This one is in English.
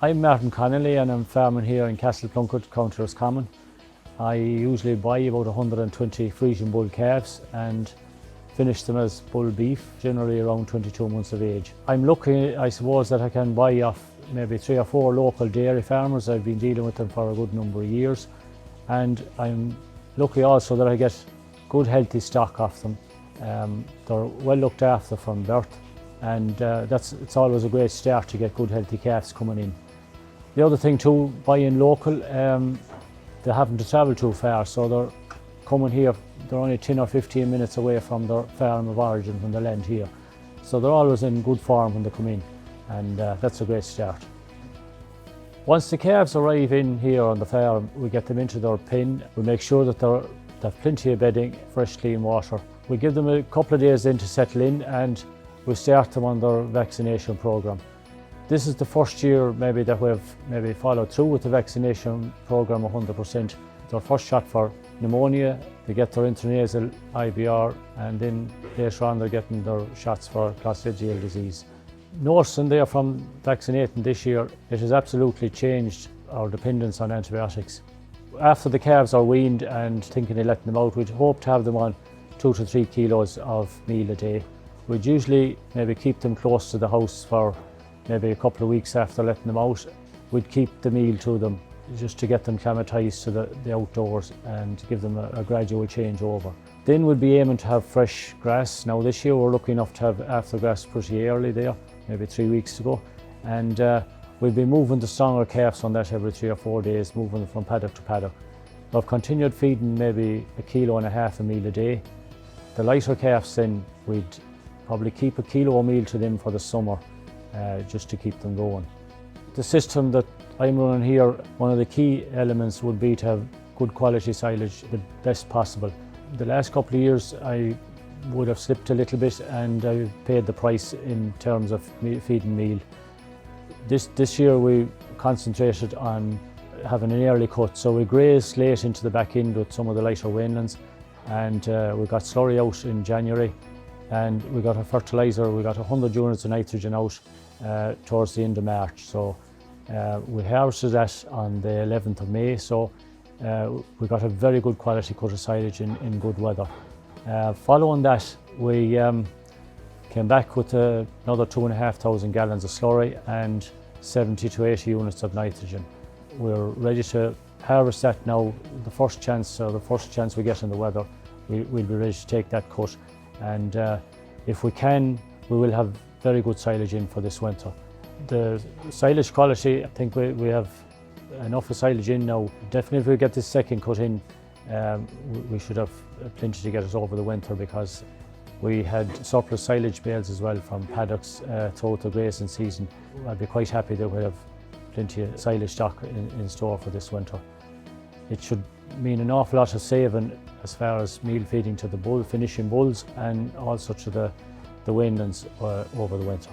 I'm Martin Connolly and I'm farming here in Castle Plunkett, County Roscommon. I usually buy about 120 Frisian bull calves and finish them as bull beef, generally around 22 months of age. I'm lucky, I suppose, that I can buy off maybe 3 or 4 local dairy farmers. I've been dealing with them for a good number of years, and I'm lucky also that I get good healthy stock off them. They're well looked after from birth, and it's always a great start to get good healthy calves coming in. The other thing too, buying local, they haven't to travel too far, so they're coming here. They're only 10 or 15 minutes away from their farm of origin when they land here. So they're always in good form when they come in, and that's a great start. Once the calves arrive in here on the farm, we get them into their pen. We make sure that they have plenty of bedding, fresh clean water. We give them a couple of days then to settle in, and we start them on their vaccination programme. This is the first year maybe that we've followed through with the vaccination programme 100%. Their first shot for pneumonia, they get their intranasal IBR, and then later on they're getting their shots for clostridial disease. Nursing there from vaccinating this year, it has absolutely changed our dependence on antibiotics. After the calves are weaned and thinking of letting them out, we'd hope to have them on 2 to 3 kilos of meal a day. We'd usually maybe keep them close to the house for maybe a couple of weeks after letting them out. We'd keep the meal to them just to get them acclimatised to the outdoors and give them a gradual change over. Then we'd be aiming to have fresh grass. Now this year we're lucky enough to have after grass pretty early there, maybe 3 weeks ago, and we'll be moving the stronger calves on that every 3 or 4 days, moving them from paddock to paddock. We've continued feeding maybe 1.5 kilos a meal a day. The lighter calves then, we'd probably keep 1 kilo a meal to them for the summer, just to keep them going. The system that I'm running here, one of the key elements would be to have good quality silage, the best possible. The last couple of years I would have slipped a little bit, and I paid the price in terms of feeding meal. This year we concentrated on having an early cut, so we grazed late into the back end with some of the lighter wainlands, and we got slurry out in January, and we got a fertiliser. We got 100 units of nitrogen out towards the end of March. So we harvested that on the 11th of May, so we got a very good quality cut of silage in good weather. Following that, we came back with another 2,500 gallons of slurry and 70 to 80 units of nitrogen. We're ready to harvest that now. The first chance we get in the weather, we'll be ready to take that cut, and if we can, we will have very good silage in for this winter. The silage quality, I think we have enough of silage in now. Definitely if we get this second cut in, we should have plenty to get us over the winter, because we had surplus silage bales as well from paddocks throughout the grazing season. I'd be quite happy that we have plenty of silage stock in store for this winter. It should mean an awful lot of saving as far as meal feeding to the finishing bulls, and also to the wainlands over the winter.